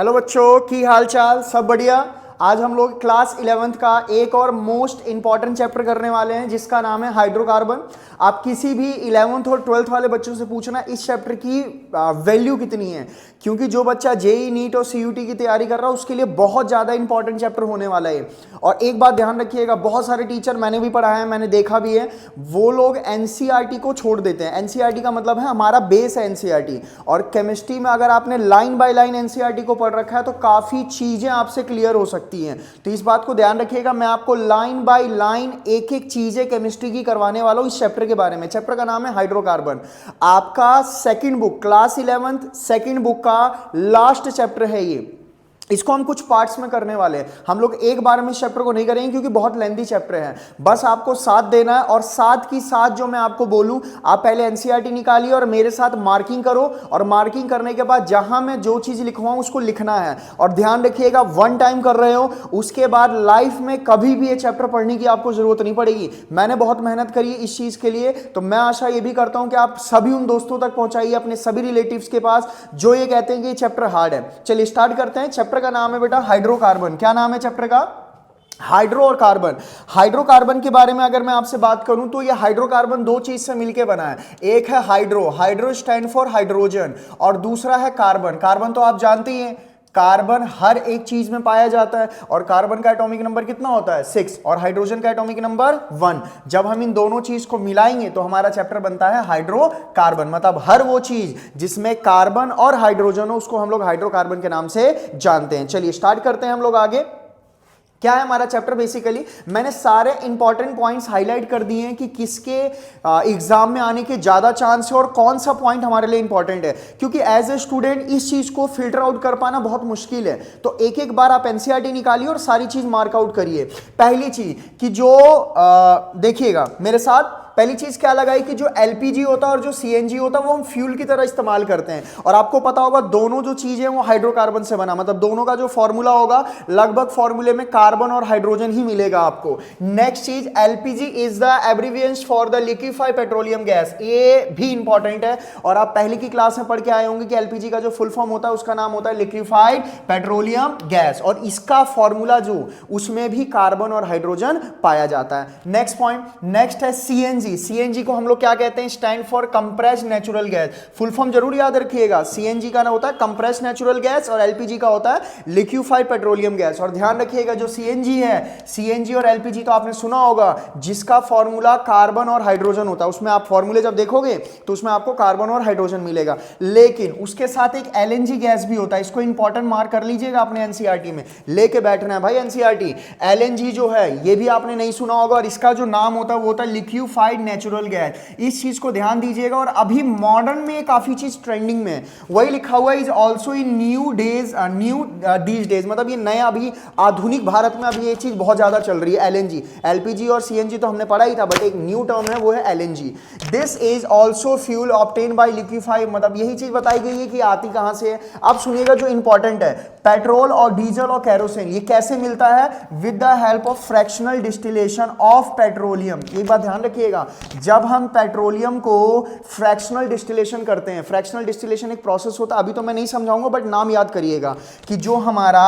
Hello बच्चों, की हाल चाल? सब बढ़िया। आज हम लोग क्लास 11th का एक और मोस्ट इंपॉर्टेंट चैप्टर करने वाले हैं जिसका नाम है हाइड्रोकार्बन। आप किसी भी 11th और 12th वाले बच्चों से पूछना इस चैप्टर की वैल्यू कितनी है, क्योंकि जो बच्चा जेई नीट और सीयूटी की तैयारी कर रहा है उसके लिए बहुत ज़्यादा इंपॉर्टेंट चैप्टर होने वाला है। और एक बात ध्यान रखिएगा, बहुत सारे टीचर, मैंने भी पढ़ाया है, मैंने देखा भी है, वो लोग एनसीईआरटी को छोड़ देते हैं। एनसीईआरटी का मतलब है हमारा बेस है एनसीईआरटी, और केमिस्ट्री में अगर आपने लाइन बाय लाइन एनसीईआरटी को पढ़ रखा है तो काफ़ी चीज़ें आपसे क्लियर हो सकती हैं। तो इस बात को ध्यान रखिएगा, मैं आपको लाइन बाय लाइन एक एक चीज़ें केमिस्ट्री की करवाने वाला हूँ इस चैप्टर के बारे में। चैप्टर का नाम है हाइड्रोकार्बन। आपका second book, class 11th second book का लास्ट चैप्टर है ये। इसको हम कुछ पार्ट्स में करने वाले हैं। हम लोग एक बार में इस चैप्टर को नहीं करेंगे क्योंकि बहुत लेंथी चैप्टर है। बस आपको साथ देना है, और साथ की साथ जो मैं आपको बोलूं, आप पहले एनसीईआरटी निकालिए और मेरे साथ मार्किंग करो, और मार्किंग करने के बाद जहां मैं जो चीज लिखवाऊं उसको लिखना है। और ध्यान रखिएगा, वन टाइम कर रहे हो, उसके बाद लाइफ में कभी भी ये चैप्टर पढ़ने की आपको जरूरत नहीं पड़ेगी। मैंने बहुत मेहनत करी है इस चीज के लिए, तो मैं आशा ये भी करता हूं कि आप सभी उन दोस्तों तक पहुंचाइए, अपने सभी रिलेटिव्स के पास जो ये कहते हैं कि ये चैप्टर हार्ड है। चलिए स्टार्ट करते हैं। चैप्टर का नाम है बेटा हाइड्रोकार्बन। क्या नाम है चैप्टर का? हाइड्रो और कार्बन। हाइड्रोकार्बन के बारे में अगर मैं आपसे बात करूं तो ये हाइड्रोकार्बन दो चीज से मिलकर बना है। एक है hydro, hydro stand for hydrogen, और दूसरा है कार्बन। कार्बन तो आप जानते ही हैं, कार्बन हर एक चीज में पाया जाता है, और कार्बन का एटॉमिक नंबर कितना होता है? 6, और हाइड्रोजन का एटॉमिक नंबर 1। जब हम इन दोनों चीज को मिलाएंगे तो हमारा चैप्टर बनता है हाइड्रोकार्बन। मतलब हर वो चीज जिसमें कार्बन और हाइड्रोजन हो उसको हम लोग हाइड्रोकार्बन के नाम से जानते हैं। चलिए स्टार्ट करते हैं हम लोग आगे। क्या है हमारा चैप्टर? बेसिकली मैंने सारे इंपॉर्टेंट पॉइंट्स हाईलाइट कर दिए हैं कि किसके एग्जाम में आने के ज्यादा चांस है और कौन सा पॉइंट हमारे लिए इंपॉर्टेंट है, क्योंकि एज ए स्टूडेंट इस चीज को फिल्टर आउट कर पाना बहुत मुश्किल है। तो एक एक बार आप एनसीईआरटी निकालिए और सारी चीज मार्क आउट करिए। पहली चीज कि जो देखिएगा मेरे साथ, पहली चीज क्या लगाई कि जो एलपीजी होता है और जो सीएनजी होता है वो हम फ्यूल की तरह इस्तेमाल करते हैं, और आपको पता होगा दोनों जो चीजें वो हाइड्रोकार्बन से बना, मतलब दोनों का जो फॉर्मूला होगा लगभग फॉर्मूले में कार्बन और हाइड्रोजन ही मिलेगा आपको। नेक्स्ट चीज, LPG is the abbreviation for the liquefied petroleum gas. ये भी इंपॉर्टेंट है, और आप पहले की क्लास में पढ़ के आए होंगे कि एलपीजी का जो फुल फॉर्म होता है उसका नाम होता है लिक्विफाइड पेट्रोलियम गैस, और इसका फॉर्मूला जो उसमें भी कार्बन और हाइड्रोजन पाया जाता है। नेक्स्ट पॉइंट, नेक्स्ट है सीएनजी। सीएनजी को हम लोग क्या कहते हैं? Stand for compressed natural gas. Full form जरूर याद रखिएगा, सीएनजी का ना होता है कंप्रेस्ड नेचुरल गैस, और एलपीजी का होता है लिक्विफाइड पेट्रोलियम गैस। और ध्यान रखिएगा जो सीएनजी है, सीएनजी और एलपीजी तो आपने सुना होगा, जिसका फॉर्मूला कार्बन और हाइड्रोजन होता है, उसमें आप फॉर्मूले जब देखोगे तो उसमें आपको कार्बन और हाइड्रोजन मिलेगा। लेकिन उसके साथ एक एलएनजी गैस भी होता है, इसको इंपॉर्टेंट मार्क कर लीजिएगा अपने एनसीईआरटी में, लेके बैठना है भाई एनसीईआरटी। एलएनजी जो है ये भी आपने नहीं सुना होगा, और इसका जो नाम होता है वो होता है लिक्विफाइड नेचुरल गैस। इस चीज को ध्यान दीजिएगा। और अभी मॉडर्न में काफी चीज ट्रेंडिंग में, वही लिखा हुआ है is also in new days, new these days, मतलब ये नया अभी आधुनिक भारत में अभी ये चीज बहुत ज्यादा चल रही है। एलएनजी, एलपीजी और सीएनजी तो हमने पढ़ा ही था, बट एक न्यू टर्म है वो है LNG. This is also fuel obtain bye liquefied, मतलब यही चीज बताई गई है कि आती कहां से है। अब सुनिएगा जो इंपॉर्टेंट है, पेट्रोल और डीजल और कैरोसिन ये कैसे मिलता है? With the help of fractional distillation of petroleum. ये बात ध्यान रखिएगा, जब हम पेट्रोलियम को फ्रैक्शनल डिस्टिलेशन करते हैं, फ्रैक्शनल डिस्टिलेशन एक प्रोसेस होता है, अभी तो मैं नहीं समझाऊंगा बट नाम याद करिएगा कि जो हमारा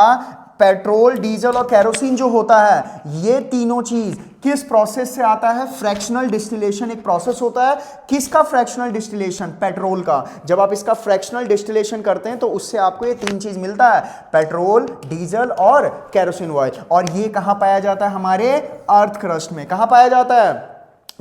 पेट्रोल, डीजल और कैरोसिन जो होता है, ये तीनों चीज किस प्रोसेस से आता है? फ्रैक्शनल डिस्टिलेशन एक प्रोसेस होता है। किसका फ्रैक्शनल डिस्टिलेशन? पेट्रोल का। जब आप इसका फ्रैक्शनल डिस्टिलेशन करते हैं तो उससे आपको ये तीन चीज मिलता है, पेट्रोल, डीजल और कैरोसिन ऑयल। और ये कहां पाया जाता है? हमारे अर्थ क्रस्ट में। कहां पाया जाता है?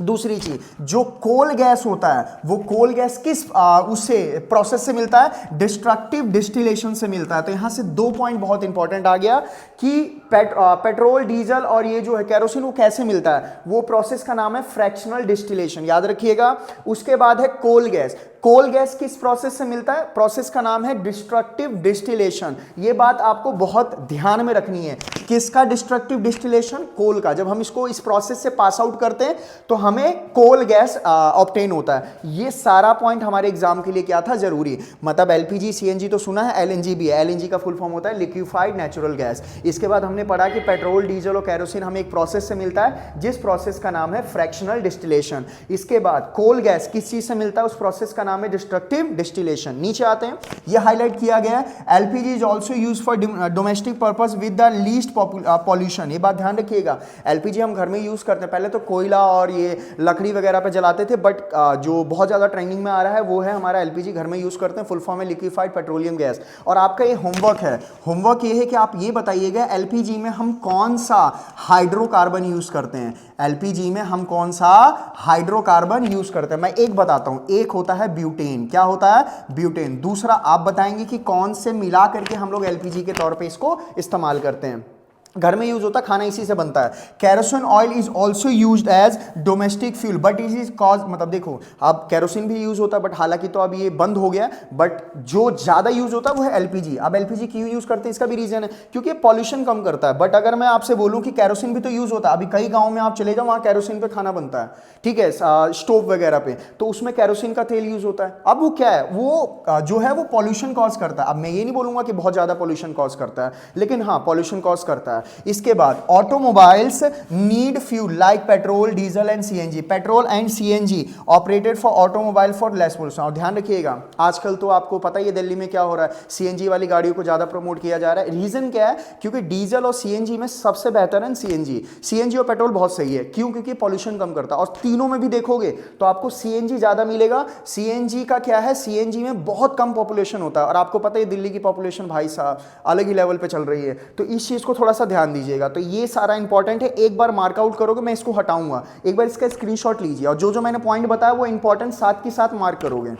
दूसरी चीज, जो कोल गैस होता है वो कोल गैस किस उससे प्रोसेस से मिलता है? डिस्ट्रक्टिव डिस्टिलेशन से मिलता है। तो यहां से दो पॉइंट बहुत इंपॉर्टेंट आ गया कि पेट्रोल, डीजल और ये जो है कैरोसिन वो कैसे मिलता है? वो प्रोसेस का नाम है फ्रैक्शनल डिस्टिलेशन, याद रखिएगा। उसके बाद है कोल गैस। कोल गैस किस प्रोसेस से मिलता है? प्रोसेस का नाम है डिस्ट्रक्टिव डिस्टिलेशन। ये बात आपको बहुत ध्यान में रखनी है। किसका डिस्ट्रक्टिव डिस्टिलेशन? कोल का। जब हम इसको इस प्रोसेस से पास आउट करते हैं तो हमें कोल गैस ऑब्टेन होता है। ये सारा पॉइंट हमारे एग्जाम के लिए क्या था? जरूरी। मतलब एलपीजी, सीएनजी तो सुना है, एलएनजी भी है। एलएनजी का फुल फॉर्म होता है लिक्विफाइड नेचुरल गैस। इसके बाद हमने हमने पढ़ा कि पेट्रोल, डीजल और केरोसिन हमें एक प्रोसेस से मिलता है जिस प्रोसेस का नाम है फ्रैक्शनल डिस्टिलेशन। इसके बाद कोल गैस किस चीज से मिलता है, उस प्रोसेस का नाम है डिस्ट्रक्टिव डिस्टिलेशन। नीचे आते हैं, ये हाईलाइट किया गया है, LPG is also use for domestic purpose with the least pollution. ये बात ध्यान रखिएगा, एलपीजी हम घर में यूज करते हैं, पहले तो कोयला और ये लकड़ी वगैरह पे जलाते थे, बट जो बहुत ज्यादा ट्रेंडिंग में आ रहा है वो है हमारा एलपीजी घर में यूज करते हैं, फुल फॉर्म है लिक्विफाइड पेट्रोलियम गैस। और आपका ये होमवर्क है, होमवर्क ये है कि आप ये बताइएगा एलपीजी में हम कौन सा हाइड्रोकार्बन यूज करते हैं, एलपीजी में हम कौन सा हाइड्रोकार्बन यूज करते हैं। मैं एक बताता हूं, एक होता है ब्यूटेन, क्या होता है ब्यूटेन। दूसरा आप बताएंगे कि कौन से मिला करके हम लोग एलपीजी के तौर पे इसको इस्तेमाल करते हैं, घर में यूज होता है, खाना इसी से बनता है। Kerosene oil is also used as domestic fuel but it is cause, मतलब देखो अब कैरोसिन भी यूज होता है बट हालांकि तो अब ये बंद हो गया, बट जो ज्यादा यूज होता है वो है एलपीजी। अब एलपीजी क्यों यूज करते हैं, इसका भी रीजन है क्योंकि पॉल्यूशन कम करता है। बट अगर मैं आपसे बोलूं कि कैरोसिन भी तो यूज होता है, अभी कई गाँव में आप चले जाओ वहां कैरोसिन पे खाना बनता है, ठीक है, स्टोव वगैरह पे, तो उसमें कैरोसिन का तेल यूज होता है। अब वो क्या है, वो जो है वो पॉल्यूशन कॉज करता है। अब मैं ये नहीं बोलूंगा कि बहुत ज्यादा पॉल्यूशन कॉज करता है, लेकिन हाँ पॉल्यूशन कॉज करता है। इसके बाद automobiles need fuel like petrol, diesel and CNG. Petrol and CNG operated for automobile for less pollution. और ध्यान रखिएगा आजकल तो आपको पता ही है दिल्ली में क्या हो रहा है, सीएनजी वाली गाड़ियों को ज्यादा प्रमोट किया जा रहा है। रीजन क्या है, क्योंकि डीजल और सीएनजी में सबसे बेहतर है सीएनजी। सीएनजी और पेट्रोल बहुत सही है, क्यों, क्योंकि पॉल्यूशन कम करता है। और तीनों में भी देखोगे तो आपको सीएनजी ज्यादा मिलेगा। सीएनजी का क्या है, सीएनजी में बहुत कम पॉपुलेशन होता है, और आपको पता है दिल्ली की पॉपुलेशन भाई साहब अलग ही लेवल पे चल रही है, तो इस चीज को थोड़ा सा ध्यान दीजिएगा। तो ये सारा इंपॉर्टेंट है, एक बार मार्कआउट करोगे, मैं इसको हटाऊंगा, एक बार इसका स्क्रीनशॉट लीजिए और जो जो मैंने पॉइंट बताया वो इंपॉर्टेंट साथ के साथ मार्क करोगे।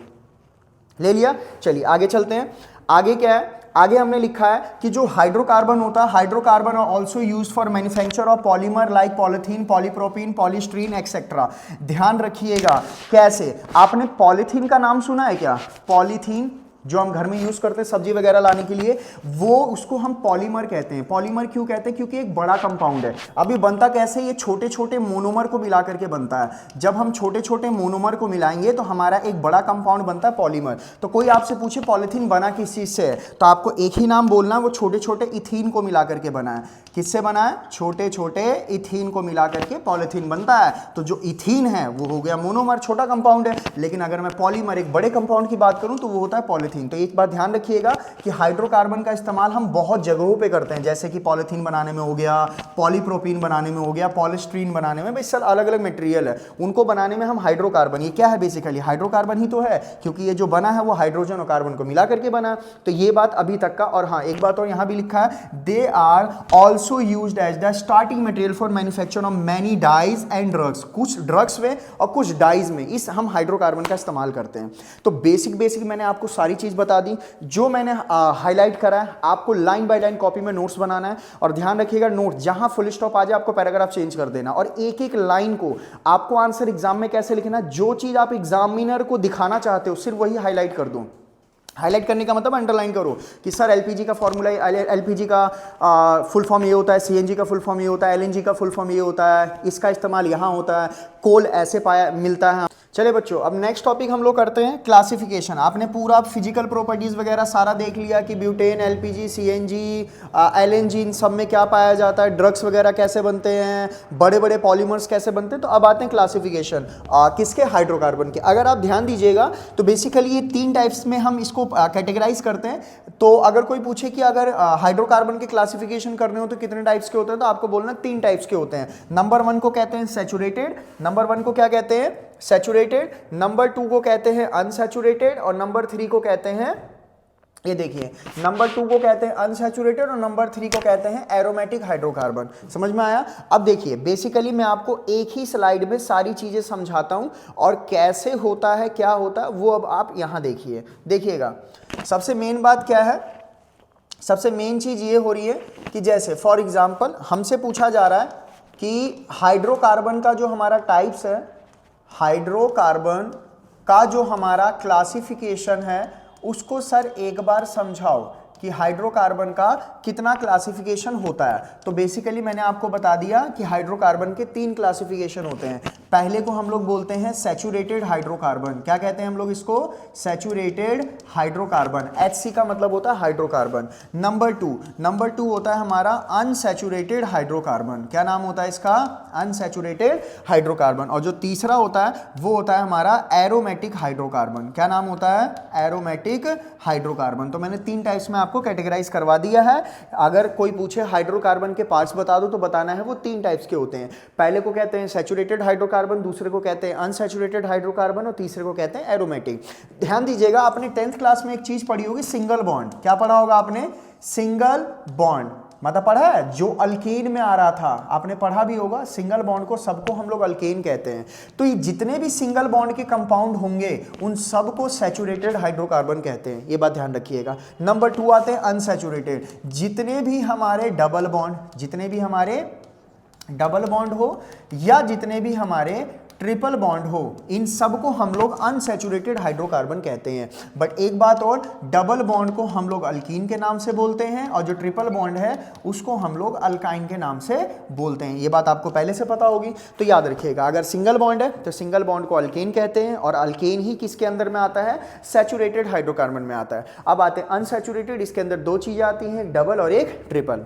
ले लिया, चलिए आगे चलते हैं। आगे क्या है, आगे हमने लिखा है कि जो हाइड्रोकार्बन होता है, hydrocarbon are also used for manufacture of polymer like polythene, polypropene, polystyrene etcetera. ध्यान रखिएगा कैसे, आपने पॉलीथीन का नाम सुना है क्या, पॉलीथीन जो हम घर में यूज करते हैं सब्जी वगैरह लाने के लिए, वो उसको हम पॉलीमर कहते हैं। पॉलीमर क्यों कहते हैं, क्योंकि एक बड़ा कंपाउंड है। अभी बनता कैसे, ये छोटे छोटे मोनोमर को मिला करके बनता है। जब हम छोटे छोटे मोनोमर को मिलाएंगे तो हमारा एक बड़ा कंपाउंड बनता है पॉलीमर। तो कोई आपसे पूछे पॉलीथीन बना किस चीज से है, तो आपको एक ही नाम बोलना, वो छोटे छोटे इथीन को मिला करके बना है। किससे बना है, छोटे छोटे इथीन को मिला करके पॉलीथीन बनता है। तो जो इथीन है वो हो गया मोनोमर, छोटा कंपाउंड है। लेकिन अगर मैं पॉलीमर एक बड़े कंपाउंड की बात करूं तो वो होता है पॉलीथीन। तो एक बात ध्यान रखिएगा कि हाइड्रोकार्बन का इस्तेमाल हम बहुत जगहों पे करते हैं, जैसे कि पॉलीथीन बनाने में हो गया, पॉलीप्रोपीन बनाने में हो गया, पॉलीस्ट्रीन बनाने में, भाई सब अलग अलग मटेरियल है, उनको बनाने में हम हाइड्रोकार्बन, ये क्या है बेसिकली हाइड्रोकार्बन ही तो है, क्योंकि ये जो बना है वो हाइड्रोजन और कार्बन को मिला करके बना। तो ये बात अभी तक का। और हाँ एक बात और यहां भी लिखा है, they are also used as the starting material for manufacture of many dyes and drugs. कुछ ड्रग्स में और कुछ डाइज में इस हम हाइड्रोकार्बन का इस्तेमाल करते हैं। तो बेसिक मैंने आपको सारी चीज बता दी जो मैंने हाईलाइट करा है। आपको लाइन बाय लाइन कॉपी में नोट्स बनाना है, और ध्यान रखिएगा नोट जहां फुल स्टॉप आ जाए आपको पैराग्राफ चेंज कर देना, और एक एक लाइन को आपको आंसर एग्जाम में कैसे लिखना, जो चीज आप एग्जामिनर को दिखाना चाहते हो सिर्फ वही हाईलाइट कर दो। हाईलाइट करने का मतलब अंडरलाइन करो कि सर एलपीजी का फॉर्मूला, एलपीजी का फुल फॉर्म ये होता है, सीएनजी का फुल फॉर्म ये होता है, एलएनजी का फुल फॉर्म ये होता है, इसका इस्तेमाल यहाँ होता है, कोल ऐसे पाया मिलता है। चलिए बच्चों, अब नेक्स्ट टॉपिक हम लोग करते हैं क्लासिफिकेशन। आपने पूरा फिजिकल प्रॉपर्टीज वगैरह सारा देख लिया कि ब्यूटेन, एलपीजी, सीएनजी, एलएनजी, इन सब में क्या पाया जाता है, ड्रग्स वगैरह कैसे बनते हैं, बड़े बड़े पॉलीमर्स कैसे बनते हैं। तो अब आते हैं क्लासिफिकेशन किसके, हाइड्रोकार्बन के। अगर आप ध्यान दीजिएगा तो बेसिकली ये 3 टाइप्स में हम इसको कैटेगराइज करते हैं। तो अगर कोई पूछे कि अगर हाइड्रोकार्बन के क्लासिफिकेशन करने हो तो कितने टाइप्स के होते हैं, तो आपको बोलना 3 टाइप्स के होते हैं। नंबर 1 को कहते हैं सैचुरेटेड, नंबर 1 को क्या कहते हैं, सैचुरेटेड, नंबर 2 को कहते हैं अनसैचुरेटेड, और नंबर 3 को कहते हैं, ये देखिए, नंबर 2 को कहते हैं अनसैचुरेटेड और नंबर 3 को कहते हैं एरोमेटिक हाइड्रोकार्बन। समझ में आया। अब देखिए बेसिकली मैं आपको एक ही स्लाइड में सारी चीजें समझाता हूं, और कैसे होता है क्या होता है वो अब आप यहां देखिए, देखिएगा। सबसे मेन बात क्या है, सबसे मेन चीज ये हो रही है कि जैसे फॉर एग्जाम्पल हमसे पूछा जा रहा है कि हाइड्रोकार्बन का जो हमारा टाइप्स है, हाइड्रोकार्बन का जो हमारा क्लासिफिकेशन है उसको सर एक बार समझाओ कि हाइड्रोकार्बन का कितना क्लासिफिकेशन होता है। तो बेसिकली मैंने आपको बता दिया कि हाइड्रोकार्बन के 3 क्लासिफिकेशन होते हैं। पहले को हम लोग बोलते हैं सैचुरेटेड हाइड्रोकार्बन। क्या कहते हैं हम लोग इसको? Saturated hydrocarbon. HC का मतलब होता है हाइड्रोकार्बन। नंबर टू होता है हमारा अनसैचुरेटेड हाइड्रोकार्बन। क्या नाम होता है इसका? Unsaturated hydrocarbon. और जो तीसरा होता है वो होता है हमारा एरोमेटिक हाइड्रोकार्बन। क्या नाम होता है? Aromatic hydrocarbon. तो मैंने 3 टाइप्स में आपको कैटेगराइज करवा दिया है। अगर कोई पूछे हाइड्रोकार्बन के पार्ट्स बता दो तो बताना है वो 3 टाइप्स के होते हैं। पहले को कहते हैं सैचुरेटेड हाइड्रोकार्बन, दूसरे को कहते हैं अनसैचुरेटेड हाइड्रोकार्बन और तीसरे को कहते हैं एरोमेटिक। ध्यान दीजिएगा, आपने 10th क्लास में एक चीज पढ़ी होगी, सिंगल बॉन्ड। क्या पढ़ा होगा आपने? सिंगल बॉन्ड मतलब पढ़ा है, जो अल्केन में आ रहा था, आपने पढ़ा भी होगा। सिंगल बॉन्ड को सबको हम लोग अल्केन कहते हैं। तो ये जितने भी सिंगल बॉन्ड के कंपाउंड होंगे उन सबको सैचुरेटेड हाइड्रोकार्बन कहते हैं, ये बात ध्यान रखिएगा। नंबर 2 आते हैं अनसैचुरेटेड। जितने भी हमारे डबल बॉन्ड हो या जितने भी हमारे ट्रिपल बॉन्ड हो, इन सब को हम लोग अनसैचुरेटेड हाइड्रोकार्बन कहते हैं। बट एक बात और, डबल बॉन्ड को हम लोग अल्कीन के नाम से बोलते हैं और जो ट्रिपल बॉन्ड है उसको हम लोग अल्काइन के नाम से बोलते हैं। ये बात आपको पहले से पता होगी, तो याद रखिएगा। अगर सिंगल बॉन्ड है तो सिंगल बॉन्ड को अल्केन कहते हैं और अल्केन ही किसके अंदर में आता है? सैचुरेटेड हाइड्रोकार्बन में आता है। अब आते हैं अनसैचुरेटेड। इसके अंदर 2 चीजें आती हैं, एक डबल और एक ट्रिपल।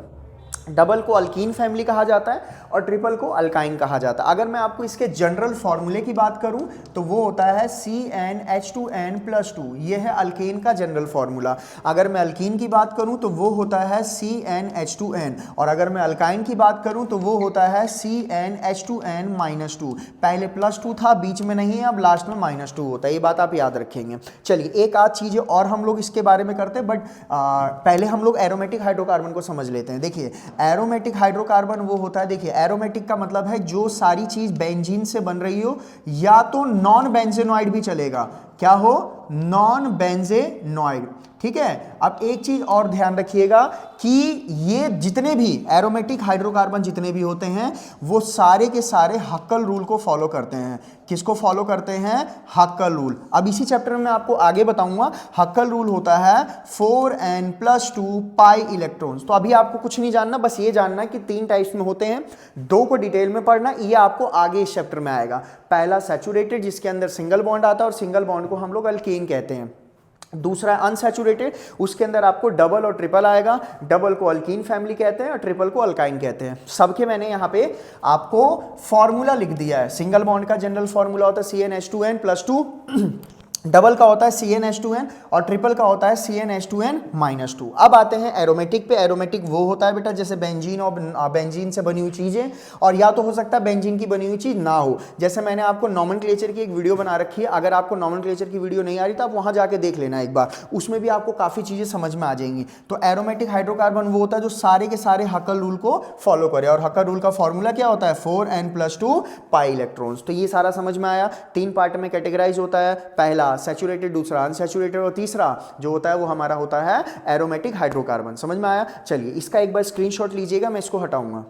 डबल को अल्कीन फैमिली कहा जाता है और ट्रिपल को अल्काइन कहा जाता है। अगर मैं आपको इसके जनरल फॉर्मूले की बात करूं तो वो होता है CnH2n+2। ये है अल्केन का जनरल फॉर्मूला। अगर मैं अल्कीन की बात करूं तो वो होता है CnH2n और अगर मैं अल्काइन की बात करूं तो वो होता है CnH2n-2। पहले +2 था, बीच में नहीं है, अब लास्ट में -2 होता है। ये बात आप याद रखेंगे। चलिए एक आध चीज़ें और हम लोग इसके बारे में करते हैं, बट पहले हम लोग एरोमेटिक हाइड्रोकार्बन को समझ लेते हैं। देखिए एरोमेटिक हाइड्रोकार्बन वो होता है, देखिए एरोमेटिक का मतलब है जो सारी चीज बेंजीन से बन रही हो, या तो नॉन बेंजेनॉइड भी चलेगा। क्या हो? Non benzenoid. ठीक है। अब एक चीज और ध्यान रखिएगा कि ये जितने भी एरोमेटिक हाइड्रोकार्बन जितने भी होते हैं वो सारे के सारे हक्कल रूल को फॉलो करते हैं। किसको फॉलो करते हैं? हक्कल रूल। अब इसी चैप्टर में मैं आपको आगे बताऊंगा। हक्कल रूल होता है 4n+2 पाई इलेक्ट्रॉन्स। तो अभी आपको कुछ नहीं जानना, बस ये जानना कि 3 टाइप्स में होते हैं, 2 को डिटेल में पढ़ना, ये आपको आगे इस चैप्टर में आएगा। पहला सैचुरेटेड, जिसके अंदर सिंगल बॉन्ड आता है और सिंगल बॉन्ड को हम लोग अल्केन कहते हैं। दूसरा अनसैचुरेटेड, उसके अंदर आपको डबल और ट्रिपल आएगा। डबल को अल्कीन फैमिली कहते हैं और ट्रिपल को अल्काइन कहते हैं। सबके मैंने यहाँ पे आपको फॉर्मूला लिख दिया है। सिंगल बॉन्ड का जनरल फॉर्मूला होता है CnH2n+2, डबल का होता है CnH2n और ट्रिपल का होता है CnH2n-2। अब आते हैं एरोमेटिक पे। एरोमेटिक वो होता है बेटा जैसे बेंजीन और बेंजीन से बनी हुई चीजें, और या तो हो सकता है बेंजीन की बनी हुई चीज ना हो। जैसे मैंने आपको नॉमेनक्लेचर की एक वीडियो बना रखी है, अगर आपको नॉमेनक्लेचर की वीडियो नहीं आ रही तो आप वहां जाके देख लेना एक बार, उसमें भी आपको काफी चीजें समझ में आ जाएंगी। तो एरोमेटिक हाइड्रोकार्बन वो होता है जो सारे के सारे हक्कल रूल को फॉलो करे, और हक्कल रूल का फॉर्मूला क्या होता है? 4n+2 pi electrons. तो ये सारा समझ में आया। 3 पार्ट में कैटेगराइज होता है, पहला सैचुरेटेड, दूसरा अनसैचुरेटेड और तीसरा जो होता है वो हमारा होता है एरोमेटिक हाइड्रोकार्बन। समझ में आया? चलिए इसका एक बार स्क्रीनशॉट लीजिएगा, मैं इसको हटाऊंगा।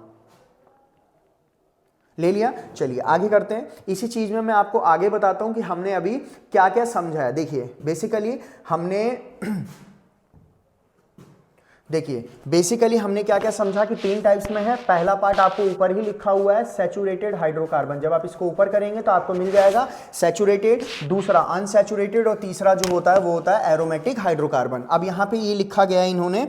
ले लिया? चलिए आगे करते हैं। इसी चीज में मैं आपको आगे बताता हूं कि हमने अभी क्या क्या समझा है। देखिए बेसिकली हमने क्या क्या समझा कि 3 टाइप्स में है। पहला पार्ट आपको ऊपर ही लिखा हुआ है सैचुरेटेड हाइड्रोकार्बन। जब आप इसको ऊपर करेंगे तो आपको मिल जाएगा सैचुरेटेड, दूसरा अनसैचुरेटेड और तीसरा जो होता है वो होता है एरोमेटिक हाइड्रोकार्बन। अब यहाँ पे ये लिखा गया है, इन्होंने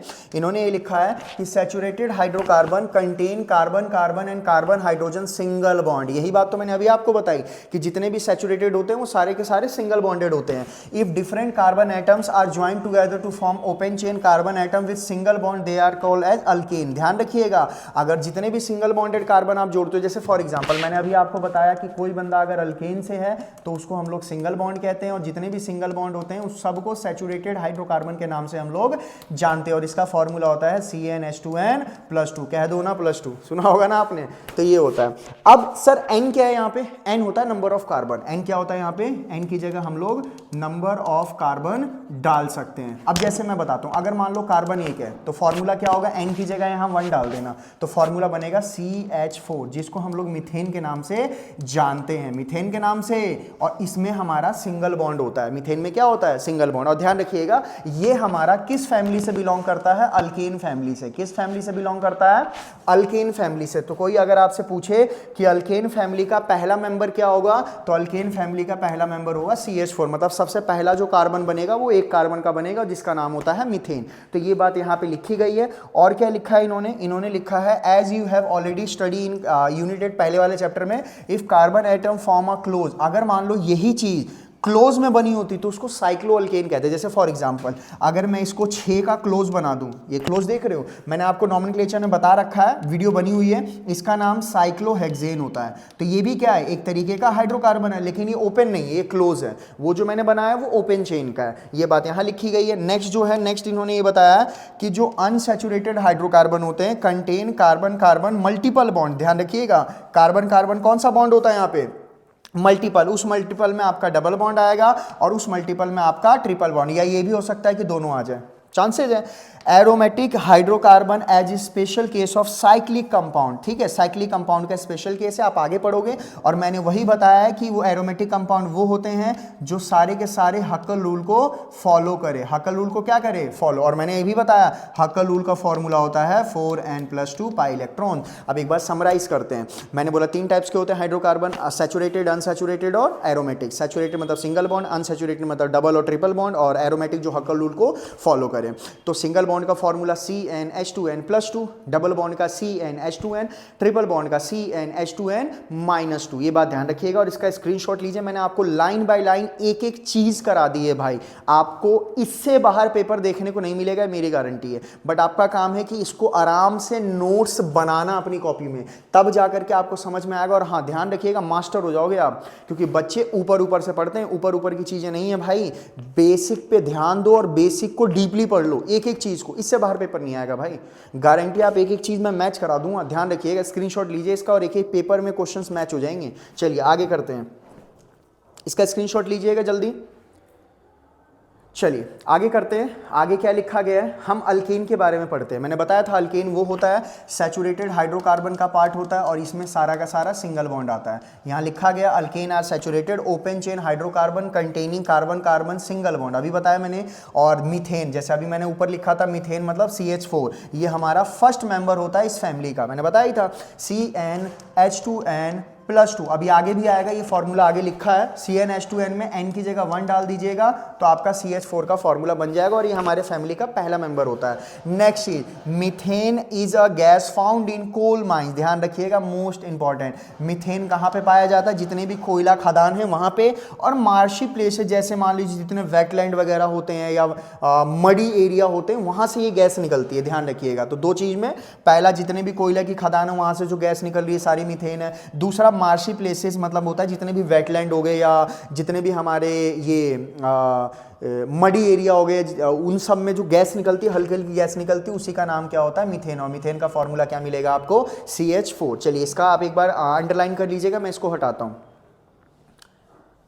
ये लिखा है कि saturated hydrocarbon contain carbon carbon and carbon hydrogen single bond. यही बात तो मैंने अभी आपको बताई कि जितने भी सैचुरेटेड होते हैं वो सारे के सारे सिंगल बॉन्डेड होते हैं। If different carbon atoms are joined together to form open chain carbon atom with single bond they are called as alkane. ध्यान रखिएगा, अगर जितने भी सिंगल बॉन्डेड कार्बन आप जोड़ते हो, जैसे फॉर एग्जांपल मैंने अभी आपको बताया कि कोई बंदा अगर अल्केन से है तो उसको हम लोग सिंगल बॉन्ड कहते हैं, और जितने भी सिंगल बॉन्ड होते हैं उस सबको सैचुरेटेड हाइड्रोकार्बन के नाम से हम लोग जानते हैं। और इसका फॉर्मूला होता है CnH2n+2। कह दो ना +2, सुना होगा ना आपने। तो ये होता है। अब सर n क्या है? यहाँ पे n होता है नंबर ऑफ कार्बन। n क्या होता है यहाँ पे? n की जगह हम लोग नंबर ऑफ कार्बन डाल सकते हैं। अब जैसे मैं बताता हूं, अगर मान लो कार्बन 1 है तो फॉर्मूला क्या होगा, N की जगह यहाँ 1 डाल देना, तो फॉर्मूला बनेगा CH4, जिसको हम लोग मीथेन के नाम से जानते हैं, मीथेन के नाम से। और इसमें हमारा सिंगल बॉन्ड होता है, मीथेन में क्या होता है, सिंगल बॉन्ड। और ध्यान रखिएगा ये हमारा किस फैमिली से बिलोंग करता है, अल्केन फैमिली से। किस फैमिली से बिलोंग करता है, अल्केन फैमिली से। तो कोई अगर आपसे पूछे कि अल्केन फैमिली का पहला मेंबर क्या होगा, तो अल्केन फैमिली का पहला मेंबर होगा CH4, मतलब सबसे पहला जो कार्बन बनेगा वो एक कार्बन का बनेगा जिसका नाम होता है मीथेन। तो ये बात यहाँ पे लिखी गई है। और क्या लिखा है इन्होंने लिखा है as you have already study in unit 8 पहले वाले चैप्टर में, if carbon atom form a close, अगर मान लो यही चीज क्लोज में बनी होती तो उसको साइक्लोअल्केन कहते हैं। जैसे फॉर एग्जांपल अगर मैं इसको 6 का क्लोज बना दूं, ये क्लोज देख रहे हो, मैंने आपको नॉमेनक्लेचर में बता रखा है, वीडियो बनी हुई है, इसका नाम साइक्लोहेक्सेन होता है। तो ये भी क्या है, एक तरीके का हाइड्रोकार्बन है, लेकिन ये ओपन नहीं है, ये क्लोज है। वो जो मैंने बनाया है वो ओपन चेन का है, ये बात यहाँ लिखी गई है। नेक्स्ट जो है, नेक्स्ट इन्होंने ये बताया कि जो अनसैचुरेटेड हाइड्रोकार्बन होते हैं contain carbon carbon multiple bond. ध्यान रखिएगा, कार्बन कार्बन कौन सा बॉन्ड होता है यहाँ पे, मल्टीपल। उस मल्टीपल में आपका डबल बॉन्ड आएगा और उस मल्टीपल में आपका ट्रिपल बॉन्ड, या ये भी हो सकता है कि दोनों आ जाए, चांसेस है। Aromatic hydrocarbon as special case of cyclic compound, ठीक है, साइक्लिक कंपाउंड का स्पेशल केस है, आप आगे पढ़ोगे। और मैंने वही बताया है कि वो एरोमेटिक कंपाउंड वो होते हैं जो सारे के सारे हक्कल रूल को फॉलो करे, हक्कल रूल को क्या करे, फॉलो। और मैंने ये भी बताया हक्कल रूल का फॉर्मूला होता है 4n+2 पाई इलेक्ट्रॉन। अब एक बार समराइज करते हैं, मैंने बोला 3 टाइप्स के होते हैं हाइड्रोकार्बन, सैचुरेटेड, अनसैचुरेटेड और एरोमेटिक। सैचुरेटेड मतलब सिंगल बॉन्ड, अनसैचुरेटेड मतलब डबल और ट्रिपल बॉन्ड, और एरोमेटिक जो हक्कल रूल को फॉलो करे। तो सिंगल बॉन्ड का फॉर्मूला CnH2n+2, डबल बॉन्ड का CnH2n, ट्रिपल बॉन्ड का CnH2n-2। ये बात ध्यान रखिएगा और इसका स्क्रीनशॉट लीजिए। मैंने आपको लाइन बाय लाइन एक एक चीज करा दी है भाई, आपको इससे बाहर पेपर देखने को नहीं मिलेगा, मेरी गारंटी है। बट आपका काम है कि इसको आराम से नोट्स बनाना अपनी कॉपी में, तब जाकर के आपको समझ में आएगा। और हाँ ध्यान रखिएगा, मास्टर हो जाओगे आप, क्योंकि बच्चे ऊपर ऊपर से पढ़ते हैं, ऊपर ऊपर की चीजें नहीं है भाई, बेसिक पे ध्यान दो और बेसिक को डीपली पढ़ लो, एक एक चीज को, इससे बाहर पेपर नहीं आएगा भाई, गारंटी। आप एक एक चीज में मैच करा दूंगा, ध्यान रखिएगा, स्क्रीनशॉट लीजिए इसका और एक एक पेपर में क्वेश्चंस मैच हो जाएंगे। चलिए आगे करते हैं, इसका स्क्रीनशॉट लीजिएगा जल्दी। चलिए आगे करते हैं, आगे क्या लिखा गया है, हम अल्केन के बारे में पढ़ते हैं। मैंने बताया था अल्केन वो होता है सैचुरेटेड हाइड्रोकार्बन का पार्ट होता है और इसमें सारा का सारा सिंगल बॉन्ड आता है। यहाँ लिखा गया alkane are saturated open chain hydrocarbon containing carbon carbon single bond, अभी बताया मैंने। और मीथेन, जैसे अभी मैंने ऊपर लिखा था मीथेन मतलब CH4, ये हमारा फर्स्ट मेंबर होता है इस फैमिली का, मैंने बताया ही था, CnH2n+2। अभी आगे भी आएगा, ये फॉर्मूला आगे लिखा है, CnH2n में n की जगह 1 डाल दीजिएगा तो आपका CH4 का फॉर्मूला बन जाएगा और ये हमारे फैमिली का पहला मेंबर होता है। नेक्स्ट चीज, methane is a gas found in coal mines. ध्यान रखिएगा, मोस्ट इंपॉर्टेंट, मीथेन कहाँ पे पाया जाता है, जितने भी कोयला खदान है वहां पे, और मार्शी प्लेसेस जैसे मान लीजिए जितने वेटलैंड वगैरह होते हैं या मडी एरिया होते हैं, वहां से ये गैस निकलती है। ध्यान रखिएगा, तो दो चीज में, पहला जितने भी कोयला की खदान है वहां से जो गैस निकल रही है सारी मीथेन है। दूसरा मार्शी प्लेसेस मतलब होता है जितने भी वेटलैंड हो गए या जितने भी हमारे ये मडी एरिया हो गए, उन सब में जो गैस निकलती है, हल्की हल्की गैस निकलती है, उसी का नाम क्या होता है, मीथेन। और मीथेन का फॉर्मूला क्या मिलेगा आपको, CH4। चलिए इसका आप एक बार अंडरलाइन कर लीजिएगा, मैं इसको हटाता हूं।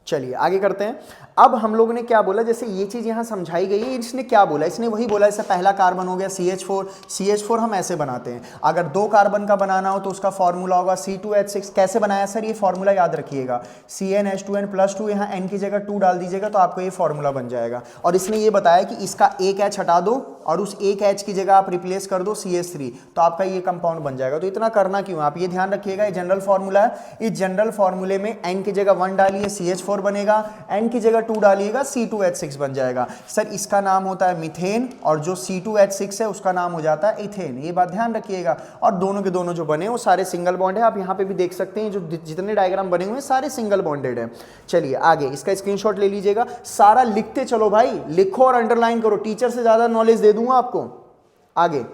चलिए आगे करते हैं। अब हम लोगों ने क्या बोला, जैसे ये चीज यहां समझाई गई है, इसने क्या बोला, इसने वही बोला, इससे पहला कार्बन हो गया CH4। CH4 हम ऐसे बनाते हैं, अगर 2 कार्बन का बनाना हो तो उसका फॉर्मूला होगा C2H6। कैसे बनाया सर, ये फॉर्मूला याद रखिएगा, CnH2n+2, यहाँ n की जगह 2 डाल दीजिएगा तो आपको ये फॉर्मूला बन जाएगा। और इसने ये बताया कि इसका एक H हटा दो और उस एक H की जगह आप रिप्लेस कर दो CH3, तो आपका ये कंपाउंड बन जाएगा। तो इतना करना क्यों, आप ये ध्यान रखिएगा, ये जनरल फॉर्मूला है, इस जनरल फॉर्मूले में n की जगह 1 डालिए CH4 बनेगा, n की जगह 2 डालिएगा C2H6 बन जाएगा। सर इसका नाम होता है मीथेन और जो C2H6 है उसका नाम हो जाता है इथेन, ये बात ध्यान रखिएगा। और दोनों के दोनों जो बने वो सारे सिंगल बॉन्ड है, आप यहाँ पे भी देख सकते हैं जो जितने डायग्राम बने हुए हैं सारे सिंगल बॉन्डेड है। चलिए आगे इसका स्क्रीनशॉट ले लीजिएगा, सारा लिखते चलो भाई, लिखो और अंडरलाइन करो, टीचर से ज्यादा नॉलेज दे दूंगा आपको। आगे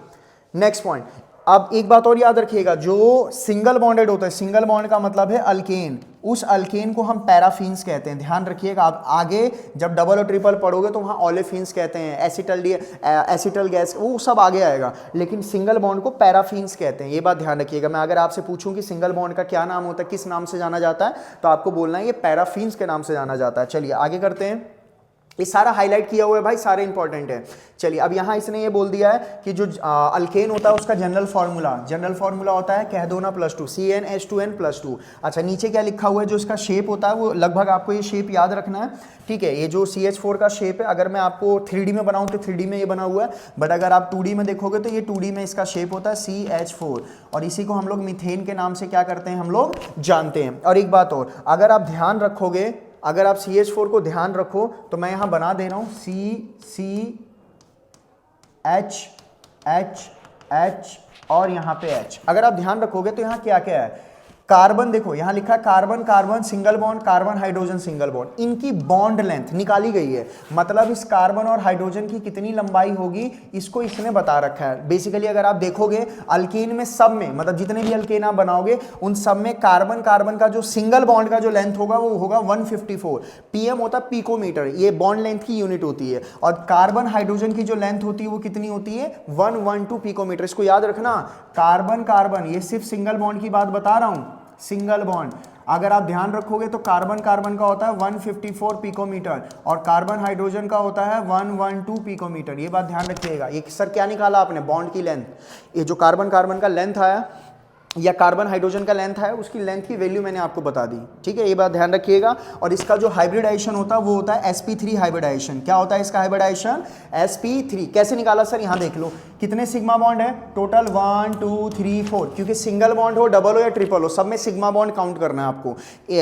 नेक्स्ट पॉइंट, अब एक बात और याद रखिएगा, जो सिंगल बॉन्डेड होता है, सिंगल बॉन्ड का मतलब है अल्केन, उस अल्केन को हम पैराफिन्स कहते हैं। ध्यान रखिएगा, आप आगे जब डबल और ट्रिपल पढ़ोगे तो वहाँ ओलेफिन्स कहते हैं, एसिटल गैस, वो सब आगे आएगा, लेकिन सिंगल बॉन्ड को पैराफिन्स कहते हैं, ये बात ध्यान रखिएगा। मैं अगर आपसे पूछूं कि सिंगल बॉन्ड का क्या नाम होता है, किस नाम से जाना जाता है, तो आपको बोलना है ये पैराफिन्स के नाम से जाना जाता है। चलिए आगे करते हैं, ये सारा हाईलाइट किया हुआ है भाई, सारे इंपॉर्टेंट है। चलिए अब यहाँ इसने ये बोल दिया है कि जो अल्केन होता है उसका जनरल फार्मूला होता है, कह दो ना +2 CnH2n+2। अच्छा नीचे क्या लिखा हुआ है, जो इसका शेप होता है वो लगभग आपको ये शेप याद रखना है, ठीक है। ये जो CH4 का शेप है, अगर मैं आपको 3D में बनाऊं तो 3D में ये बना हुआ है, बट अगर आप 2D में देखोगे तो ये 2D में इसका शेप होता है CH4, और इसी को हम लोग मीथेन के नाम से क्या करते हैं, हम लोग जानते हैं। और एक बात और, अगर आप ध्यान रखोगे, अगर आप CH4 को ध्यान रखो तो मैं यहां बना दे रहा हूं CH और यहां पे H। अगर आप ध्यान रखोगे तो यहां क्या क्या है, कार्बन देखो यहां लिखा है carbon carbon single bond, carbon hydrogen single bond, इनकी बॉन्ड लेंथ निकाली गई है। मतलब इस कार्बन और हाइड्रोजन की कितनी लंबाई होगी इसको इसने बता रखा है। बेसिकली अगर आप देखोगे अल्केन में सब में, मतलब जितने भी अल्केन आप बनाओगे उन सब में कार्बन कार्बन का जो सिंगल बॉन्ड का जो लेंथ होगा वो होगा 154 pm होता है पिकोमीटर, ये बॉन्ड लेंथ की यूनिट होती है। और कार्बन हाइड्रोजन की जो लेंथ होती है वो कितनी होती है, 112 पिकोमीटर। इसको याद रखना, कार्बन कार्बन ये सिर्फ सिंगल बॉन्ड की बात बता रहा हूं, सिंगल बॉन्ड। अगर आप ध्यान रखोगे तो कार्बन कार्बन का होता है 154 पिकोमीटर और कार्बन हाइड्रोजन का होता है 112 पिकोमीटर। ये बात ध्यान रखिएगा। ये सर क्या निकाला आपने, बॉन्ड की लेंथ। ये जो कार्बन कार्बन का लेंथ आया या कार्बन हाइड्रोजन का लेंथ है उसकी लेंथ की वैल्यू मैंने आपको बता दी, ठीक है। ये बात ध्यान रखिएगा। और इसका जो हाइब्रिडाइजेशन होता है वो होता है sp3 हाइब्रिडाइजेशन। क्या होता है इसका हाइब्रिडाइजेशन, sp3। कैसे निकाला सर, यहाँ देख लो कितने सिग्मा बॉन्ड है टोटल, 1 2 3 4। क्योंकि सिंगल बॉन्ड हो, डबल हो या ट्रिपल हो, सब में सिग्मा बॉन्ड काउंट करना है आपको।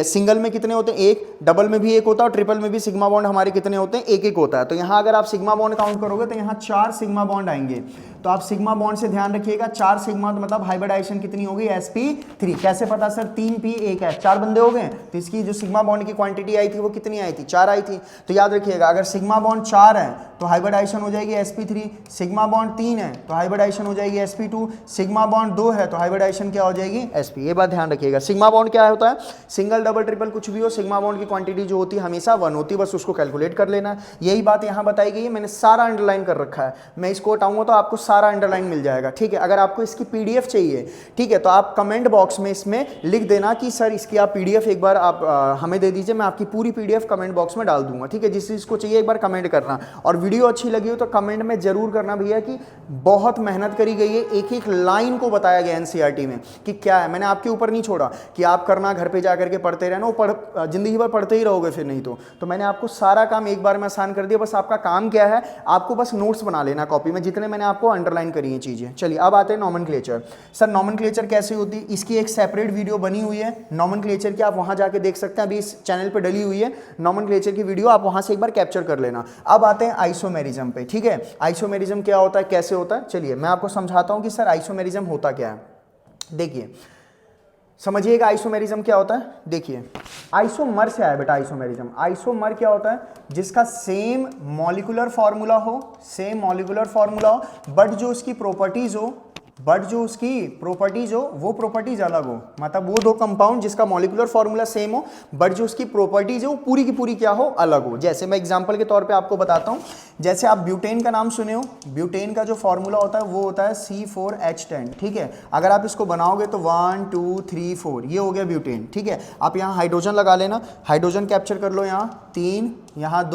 सिंगल में कितने होते हैं, एक, डबल में भी एक होता है और ट्रिपल में भी सिग्मा बॉन्ड हमारे कितने होते हैं, एक एक होता है। तो यहाँ अगर आप सिग्मा बॉन्ड काउंट करोगे तो यहाँ 4 सिग्मा बॉन्ड आएंगे। तो आप सिग्मा बॉन्ड से ध्यान रखिएगा, 4 सिग्मा मतलब हाइब्रिडाइजेशन कितनी होगी, sp3। कैसे पता सर, 3p 1 है, 4 बंदे हो गए, तो इसकी जो सिग्मा बॉन्ड की क्वांटिटी आई थी वो कितनी आई थी, 4 आई थी। तो याद रखिएगा अगर सिग्मा बॉन्ड 4 है तो हाइब्रिडाइजेशन हो जाएगी sp3, सिग्मा बॉन्ड 3 है तो हाइब्रिडाइजेशन हो जाएगी sp2, सिग्मा बॉन्ड 2 है तो हाइब्रिडाइजेशन क्या हो जाएगी, sp। ये बात ध्यान रखिएगा। सिग्मा बॉन्ड क्या होता है, सिंगल डबल ट्रिपल कुछ भी हो, सिग्मा बॉन्ड की क्वांटिटी जो होती है हमेशा 1 होती है, बस उसको कैलकुलेट कर लेना है। यही बात यहाँ बताई गई है, मैंने सारा अंडरलाइन कर रखा है। मैं इसको हटाऊंगा तो आपको सारा अंडरलाइन मिल जाएगा, ठीक है। अगर आपको इसकी पीडीएफ चाहिए, ठीक है, तो आप कमेंट बॉक्स में इसमें लिख देना कि सर इसकी आप पीडीएफ एक बार आप हमें दे दीजिए, मैं आपकी पूरी पीडीएफ कमेंट बॉक्स में डाल दूंगा, ठीक है। जिस चीज़ को चाहिए एक बार कमेंट करना। और वीडियो अच्छी लगी हो तो कमेंट में जरूर करना भैया कि बहुत मेहनत करी गई है, एक एक लाइन को बताया गया एनसीईआरटी में कि क्या है। मैंने आपके ऊपर नहीं छोड़ा कि आप करना, घर पे जा करके पढ़ते रहना, वो जिंदगी भर पढ़ते ही रहोगे फिर नहीं तो मैंने आपको सारा काम एक बार में आसान कर दिया। बस आपका काम क्या है, आपको बस नोट्स बना लेना कॉपी में, जितने मैंने आपको अंडरलाइन करी है चीजें। चलिए अब आते हैं नॉमेनक्लेचर। सर नॉमेनक्लेचर कैसे होती है, इसकी एक सेपरेट वीडियो बनी हुई है नॉमेनक्लेचर की, आप वहां जाके देख सकते हैं, अभी इस चैनल पे डली हुई है नॉमेनक्लेचर की वीडियो, आप वहां से एक बार कैप्चर कर लेना। अब आते हैं आइसोमेरिज्म पे, ठीक है। आइसोमेरिज्म क्या होता है, कैसे होता है, चलिए मैं आपको समझाता हूं कि सर आइसोमेरिज्म होता क्या है। देखिए समझिएगा आइसोमेरिज्म क्या होता है। देखिए आइसोमर से आया बेटा आइसोमेरिज्म। आइसोमर क्या होता है, जिसका सेम मॉलिक्यूलर फॉर्मूला हो, बट जो उसकी प्रॉपर्टीज हो, वो प्रॉपर्टीज अलग हो। मतलब वो दो कंपाउंड जिसका मॉलिक्यूलर फॉर्मूला सेम हो बट जो उसकी प्रॉपर्टीज है वो पूरी की पूरी क्या हो, अलग हो। जैसे मैं एग्जांपल के तौर पे आपको बताता हूं, जैसे आप ब्यूटेन का नाम सुने हो, ब्यूटेन का जो फॉर्मूला होता है वो होता है C4H10, ठीक है। अगर आप इसको बनाओगे तो 1 2 3 4 ये हो गया ब्यूटेन, ठीक है। आप यहाँ हाइड्रोजन लगा लेना, हाइड्रोजन कैप्चर कर लो, यहाँ 3, यहाँ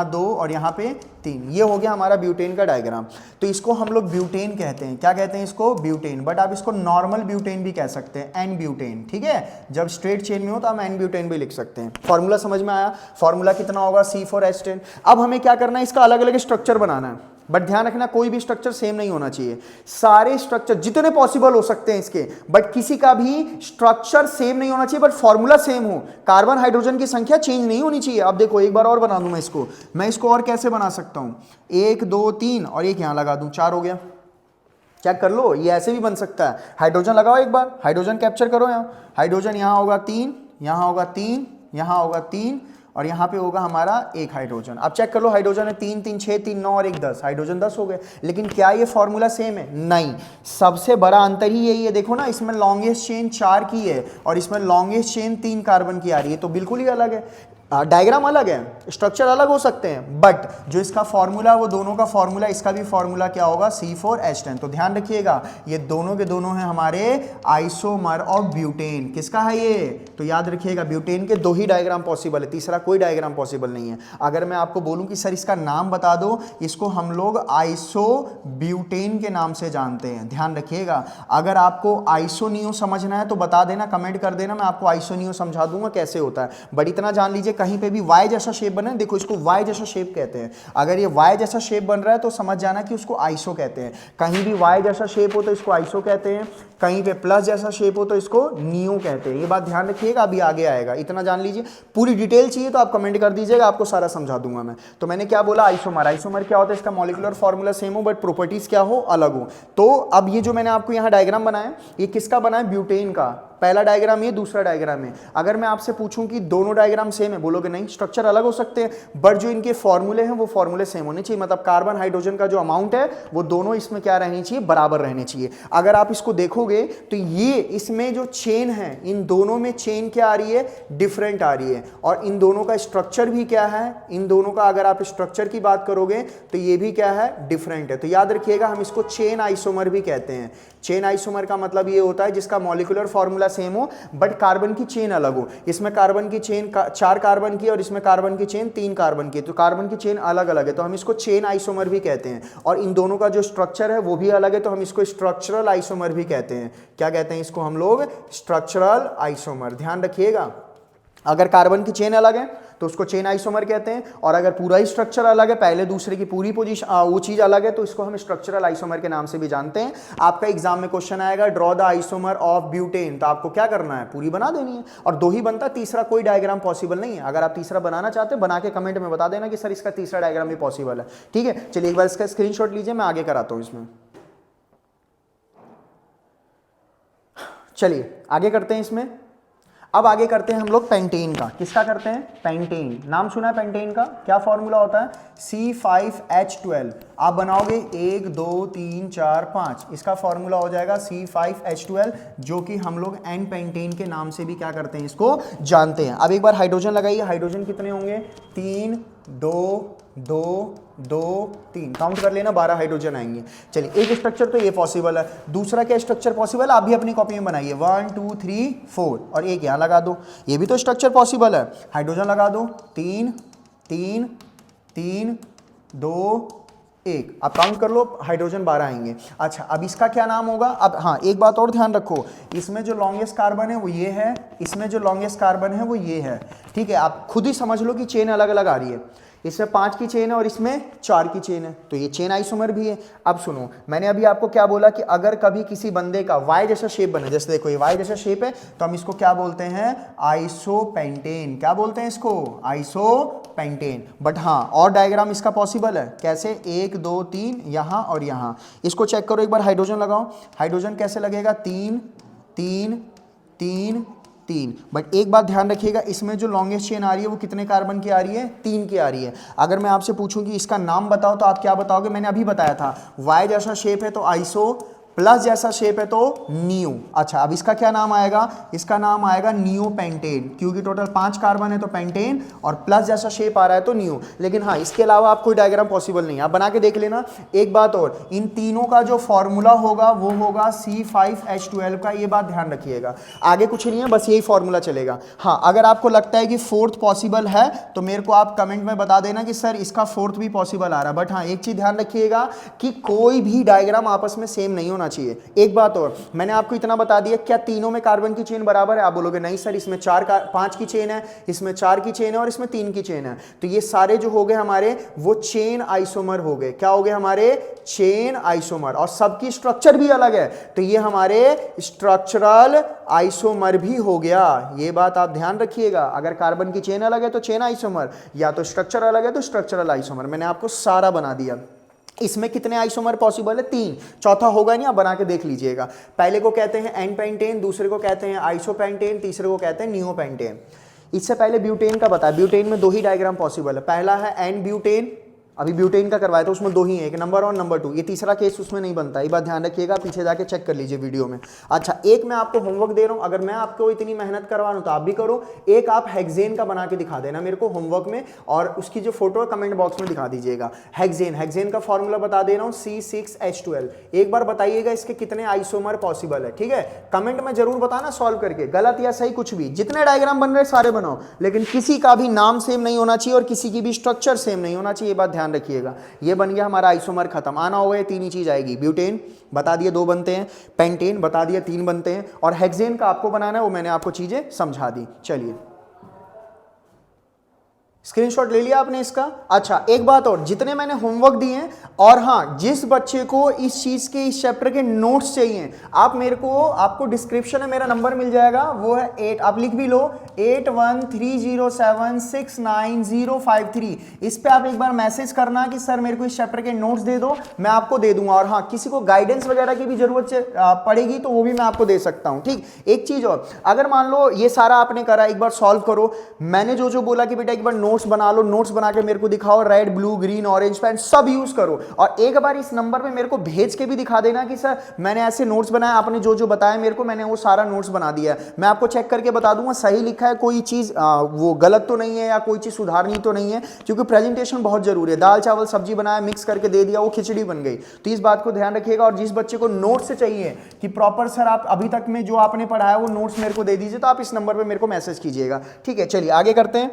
2 और यहाँ पे 3, ये हो गया हमारा ब्यूटेन का डायग्राम। तो इसको हम लोग ब्यूटेन कहते हैं। क्या कहते हैं इसको, ब्यूटेन। बट आप इसको नॉर्मल ब्यूटेन भी कह सकते हैं, एन ब्यूटेन, ठीक है। जब स्ट्रेट चेन में हो तो हम एन ब्यूटेन भी लिख सकते हैं। फॉर्मूला समझ में आया, फॉर्मूला कितना होगा C4H10। अब हमें क्या करना है, इसका अलग अलग स्ट्रक्चर बनाना है। बट ध्यान रखना कोई भी स्ट्रक्चर सेम नहीं होना चाहिए, सारे स्ट्रक्चर जितने पॉसिबल हो सकते हैं इसके, बट किसी का भी स्ट्रक्चर सेम नहीं होना चाहिए, बट फॉर्मूला सेम हो। कार्बन हाइड्रोजन की संख्या चेंज नहीं होनी चाहिए। अब देखो एक बार और बना दूं मैं इसको और कैसे बना सकता हूं, 1 2 3 और एक यहां लगा दूं, 4 हो गया। चेक कर लो, ये ऐसे भी बन सकता है। हाइड्रोजन लगाओ एक बार, हाइड्रोजन कैप्चर करो, यहाँ हाइड्रोजन, यहाँ होगा 3, यहाँ होगा 3, यहाँ होगा 3 और यहाँ पे होगा हमारा एक हाइड्रोजन। अब चेक कर लो, हाइड्रोजन है 3 3 6 3 9 और 1 10, हाइड्रोजन 10 हो गए। लेकिन क्या ये फॉर्मूला सेम है, नहीं। सबसे बड़ा अंतर ही यही है, देखो ना, इसमें लॉन्गेस्ट चेन 4 की है और इसमें लॉन्गेस्ट चेन 3 कार्बन की आ रही है, तो बिल्कुल ही अलग है। डायग्राम अलग है, स्ट्रक्चर अलग हो सकते हैं, बट जो इसका फॉर्मूला वो दोनों का फॉर्मूला, इसका भी फॉर्मूला क्या होगा, C4H10। तो ध्यान रखिएगा ये दोनों के दोनों हैं हमारे आइसोमर ऑफ ब्यूटेन। किसका है ये, तो याद रखिएगा ब्यूटेन के दो ही डायग्राम पॉसिबल है, तीसरा कोई डायग्राम पॉसिबल नहीं है। अगर मैं आपको बोलूं कि सर इसका नाम बता दो, इसको हम लोग आइसो ब्यूटेन के नाम से जानते हैं। ध्यान रखिएगा, अगर आपको आइसोनियो समझना है तो बता देना, कमेंट कर देना, मैं आपको आइसोनियो समझा दूंगा कैसे होता है। बट इतना जान लीजिए कहीं पे भी वाई जैसा शेप बने, देखो इसको वाई जैसा शेप कहते हैं, अगर ये वाई जैसा शेप बन रहा है तो समझ जाना कि उसको आइसो कहते हैं। कहीं भी वाई जैसा शेप हो तो इसको आइसो कहते हैं, कहीं पे प्लस जैसा शेप हो तो इसको नियो कहते हैं। ये बात ध्यान रखिएगा, अभी आगे आएगा, इतना जान लीजिए। पूरी डिटेल चाहिए तो आप कमेंट कर दीजिएगा, आपको सारा समझा दूंगा मैं। तो मैंने क्या बोला, आइसोमर। आइसोमर क्या होता है, इसका मॉलिक्यूलर फॉर्मूला सेम हो बट प्रॉपर्टीज क्या हो, अलग हो। तो अब ये जो मैंने आपको यहाँ डायग्राम बनाया, ये किसका बना है, ब्यूटेन का। पहला डायग्राम ये, दूसरा डायग्राम है। अगर मैं आपसे पूछूं कि दोनों डायग्राम सेम है, बोलोगे नहीं, स्ट्रक्चर अलग हो सकते हैं, बट जो इनके फॉर्मूले हैं वो फॉर्मूले सेम होने चाहिए। मतलब कार्बन हाइड्रोजन का जो अमाउंट है वो दोनों इसमें क्या रहनी चाहिए, बराबर रहने चाहिए। अगर आप इसको देखोगे तो ये इसमें जो चेन है, इन दोनों में चेन क्या आ रही है, डिफरेंट आ रही है। और इन दोनों का स्ट्रक्चर भी क्या है, इन दोनों का अगर आप स्ट्रक्चर की बात करोगे तो ये भी क्या है, डिफरेंट है। तो याद रखिएगा हम इसको चेन आइसोमर भी कहते हैं। चेन आइसोमर का मतलब ये होता है जिसका मॉलिक्यूलर फॉर्मूला सेम हो बट कार्बन की चेन अलग हो। इसमें कार्बन की चेन 4 कार्बन की और इसमें कार्बन की चेन 3 कार्बन की, तो कार्बन की चेन अलग अलग है, तो हम इसको चेन आइसोमर भी कहते हैं। और इन दोनों का जो स्ट्रक्चर है वो भी अलग है, तो हम इसको स्ट्रक्चरल आइसोमर भी कहते हैं। क्या कहते हैं इसको हम लोग, स्ट्रक्चरल आइसोमर। ध्यान रखिएगा, अगर कार्बन की चेन अलग है तो उसको चेन आइसोमर कहते हैं, और अगर पूरा ही स्ट्रक्चर अलग है, पहले दूसरे की पूरी पोजीशन वो चीज अलग है, तो इसको हम स्ट्रक्चरल आइसोमर के नाम से भी जानते हैं। आपका एग्जाम में क्वेश्चन आएगा draw the isomer of butane, तो आपको क्या करना है, पूरी बना देनी है। और दो ही बनता, तीसरा कोई डायग्राम पॉसिबल नहीं है। अगर आप तीसरा बनाना चाहते हैं, बना के कमेंट में बता देना कि सर इसका तीसरा डायग्राम भी पॉसिबल है। ठीक है, चलिए एक बार इसका स्क्रीनशॉट लीजिए, मैं आगे कराता हूं इसमें। चलिए आगे करते हैं इसमें। अब आगे करते हैं हम लोग पेंटेन का। किसका करते हैं, पेंटेन। नाम सुना है पेंटेन का, क्या फॉर्मूला होता है, C5H12। आप बनाओगे 1 2 3 4 5, इसका फॉर्मूला हो जाएगा C5H12, जो कि हम लोग एन पेंटेन के नाम से भी क्या करते हैं, इसको जानते हैं। अब एक बार हाइड्रोजन लगाइए, हाइड्रोजन कितने होंगे, 3 2 2 2 3, काउंट कर लेना, 12 हाइड्रोजन आएंगे। चलिए एक स्ट्रक्चर तो ये पॉसिबल है, दूसरा क्या स्ट्रक्चर पॉसिबल है, आप भी अपनी कॉपी में बनाइए, 1 2 3 4, और एक यहाँ लगा दो, ये भी तो स्ट्रक्चर पॉसिबल है। हाइड्रोजन लगा दो, 3 3 3 2 1, अब काउंट कर लो, हाइड्रोजन 12 आएंगे। अच्छा, अब इसका क्या नाम होगा, अब हाँ एक बात और ध्यान रखो, इसमें जो लॉन्गेस्ट कार्बन है वो ये है, इसमें जो लॉन्गेस्ट कार्बन है वो ये है। ठीक है, आप खुद ही समझ लो कि चेन अलग अलग आ रही है, इसमें 5 की चेन है और इसमें 4 की चेन है, तो ये चेन आइसोमर भी है। अब सुनो, मैंने अभी आपको क्या बोला कि अगर कभी किसी बंदे का वाई जैसा शेप बने, जैसे देखो ये वाई जैसा शेप है, तो हम इसको क्या बोलते हैं, आइसोपेंटेन। क्या बोलते हैं इसको, आइसोपेंटेन। बट हाँ, और डायग्राम इसका पॉसिबल है, कैसे, 1 2 3 यहाँ और यहाँ। इसको चेक करो एक बार, हाइड्रोजन लगाओ, हाइड्रोजन कैसे लगेगा, 3 3 3 3। बट एक बात ध्यान रखिएगा, इसमें जो लॉन्गेस्ट चेन आ रही है वो कितने कार्बन की आ रही है, 3 की आ रही है। अगर मैं आपसे पूछूं कि इसका नाम बताओ तो आप क्या बताओगे, मैंने अभी बताया था, वाई जैसा शेप है तो आइसो, प्लस जैसा शेप है तो नियो। अच्छा, अब इसका क्या नाम आएगा, इसका नाम आएगा नियो पेंटेन, क्योंकि टोटल 5 कार्बन है तो पेंटेन, और प्लस जैसा शेप आ रहा है तो नियो। लेकिन हाँ, इसके अलावा आप कोई डायग्राम पॉसिबल नहीं, आप बना के देख लेना। एक बात और, इन तीनों का जो फॉर्मूला होगा वो होगा C5H12 का, ये बात ध्यान रखिएगा। आगे कुछ नहीं है, बस यही फॉर्मूला चलेगा। हाँ, अगर आपको लगता है कि 4th पॉसिबल है तो मेरे को आप कमेंट में बता देना कि सर इसका 4th भी पॉसिबल आ रहा है। बट हाँ, एक चीज ध्यान रखिएगा कि कोई भी डायग्राम आपस में सेम नहीं होना चाहिए। एक बात और, मैंने आपको इतना बता दिया, क्या तीनों में कार्बन की चेन बराबर है, आप बोलोगे नहीं सर, इसमें 5 की चेन है, इसमें 4 की चेन है और इसमें 3 की चेन है। तो ये सारे जो हो गए हमारे वो चेन आइसोमर हो गए। क्या हो गए हमारे, चेन आइसोमर, और सबकी स्ट्रक्चर भी अलग है, तो ये हमारे स्ट्रक्चरल आइसोमर भी हो गया। ये बात आप ध्यान रखिएगा, अगर कार्बन की चेन अलग है तो चेन आइसोमर, या तो स्ट्रक्चर अलग है तो स्ट्रक्चरल आइसोमर। मैंने आपको सारा बना दिया। इसमें कितने आइसोमर पॉसिबल है, 3, चौथा होगा नहीं, आप बना के देख लीजिएगा। पहले को कहते हैं एन पेंटेन, दूसरे को कहते हैं आइसोपेंटेन, तीसरे को कहते हैं नियोपेंटेन। इससे पहले ब्यूटेन का बताया, ब्यूटेन में 2 ही डायग्राम पॉसिबल है, पहला है एन ब्यूटेन, अभी ब्यूटेन का करवाया था, उसमें 2 ही है, एक नंबर 1 नंबर 2, ये तीसरा केस उसमें नहीं बनता, ये बात ध्यान रखिएगा, पीछे जाके चेक कर लीजिए वीडियो में। अच्छा, एक मैं आपको होमवर्क दे रहा हूं, अगर मैं आपको इतनी मेहनत करवा रहा हूं तो आप भी करो, एक आप हेक्सेन का बना के दिखा देना मेरे को होमवर्क में, और उसकी जो फोटो है कमेंट बॉक्स में दिखा दीजिएगा। हेक्सेन का फॉर्मूला बता दे रहा हूं, C6H12। एक बार बताइएगा इसके कितने आइसोमर पॉसिबल है, ठीक है, कमेंट में जरूर बताना सॉल्व करके, गलत या सही कुछ भी, जितने डायग्राम बन रहे सारे बनाओ, लेकिन किसी का भी नाम सेम नहीं होना चाहिए और किसी की भी स्ट्रक्चर सेम नहीं होना चाहिए, ये बात ध्यान रखिएगा। ये बन गया हमारा आइसोमर खत्म, आना होगा ये 3 ही चीज आएगी, ब्यूटेन बता दिए 2 बनते हैं, पेंटेन बता दिए 3 बनते हैं, और हेक्सेन का आपको बनाना है वो मैंने आपको चीजें समझा दी। चलिए स्क्रीनशॉट ले लिया आपने इसका। अच्छा, एक बात और, जितने मैंने होमवर्क दिए हैं, और हाँ, जिस बच्चे को इस चीज के, इस चैप्टर के नोट्स चाहिए, आप मेरे को, आपको डिस्क्रिप्शन में मेरा नंबर मिल जाएगा, वो है 8, आप लिख भी लो 8130769053। इस पे आप एक बार मैसेज करना कि सर मेरे को इस चैप्टर के नोट्स दे दो, मैं आपको दे दूंगा। और हाँ, किसी को गाइडेंस वगैरह की भी जरूरत पड़ेगी तो वो भी मैं आपको दे सकता हूँ, ठीक। एक चीज और, अगर मान लो ये सारा आपने करा, एक बार सॉल्व करो, मैंने जो बोला कि बेटा एक बार नोट्स बना लो, नोट्स बना के मेरे को दिखाओ, red blue green orange pen सब यूज करो, और एक बार इस नंबर पे मेरे को भेज के भी दिखा देना कि सर मैंने ऐसे नोट्स बनाए, आपने जो बताया मेरे को, मैंने वो सारा नोट्स बना दिया है, मैं आपको चेक करके बता दूंगा सही लिखा है, कोई चीज वो गलत तो नहीं है या कोई चीज सुधारनी तो नहीं है, क्योंकि प्रेजेंटेशन बहुत जरूरी है। दाल चावल सब्जी बनाया, मिक्स करके दे दिया, वो खिचड़ी बन गई, तो इस बात को ध्यान रखिएगा। और जिस बच्चे को नोट्स चाहिए कि प्रॉपर सर आप अभी तक में जो आपने पढ़ाया वो नोट्स मेरे को दे दीजिए, तो आप इस नंबर पर मेरे को मैसेज कीजिएगा, ठीक है। चलिए आगे करते हैं।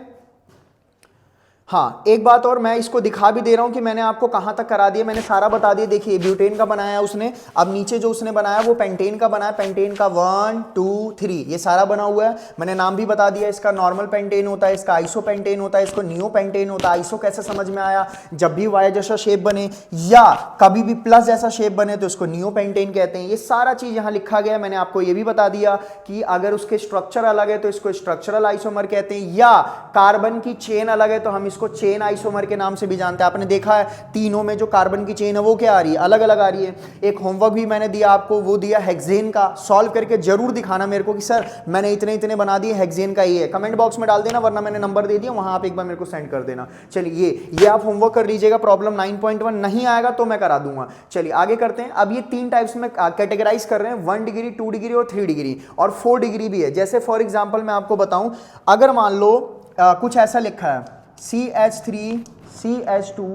हाँ, एक बात और, मैं इसको दिखा भी दे रहा हूं कि मैंने आपको कहां तक करा दिया, मैंने सारा बता दिया। देखिए ब्यूटेन का बनाया उसने, अब नीचे जो उसने बनाया वो पेंटेन का बनाया, पेंटेन का 1 2 3 ये सारा बना हुआ है, मैंने नाम भी बता दिया, इसका नॉर्मल पेंटेन होता है, इसका आइसो पेंटेन होता है, इसको नियो पेंटेन होता है। आइसो कैसे समझ में आया, जब भी वाई जैसा शेप बने या कभी भी प्लस जैसा शेप बने तो इसको नियो पेंटेन कहते हैं। ये सारा चीज यहां लिखा गया, मैंने आपको ये भी बता दिया कि अगर उसके स्ट्रक्चर अलग है तो इसको स्ट्रक्चरल आइसोमर कहते हैं, या कार्बन की चेन अलग है तो हम इसको चेन आइसोमर के नाम से भी जानते हैं। आपने देखा है तीनों में जो कार्बन की चेन है वो क्या आ रही है, अलग अलग आ रही है। एक होमवर्क भी मैंने दिया आपको, वो दिया हेक्सेन का, सॉल्व करके जरूर दिखाना मेरे को कि सर मैंने इतने इतने बना दिए, हेक्सेन का ये है, कमेंट बॉक्स में डाल देना, वरना मैंने नंबर दे दिया वहां आप एक बार मेरे को सेंड कर देना। चलिए ये आप होमवर्क कर लीजिएगा, प्रॉब्लम 9.1 नहीं आएगा तो मैं करा दूंगा। चलिए आगे करते हैं। अब ये 3 टाइप्स में कैटेगराइज कर रहे हैं, 1 डिग्री 2 डिग्री और 3 डिग्री और 4 डिग्री भी है। जैसे फॉर एग्जाम्पल मैं आपको बताऊं, अगर मान लो कुछ ऐसा लिखा है CH3 CH2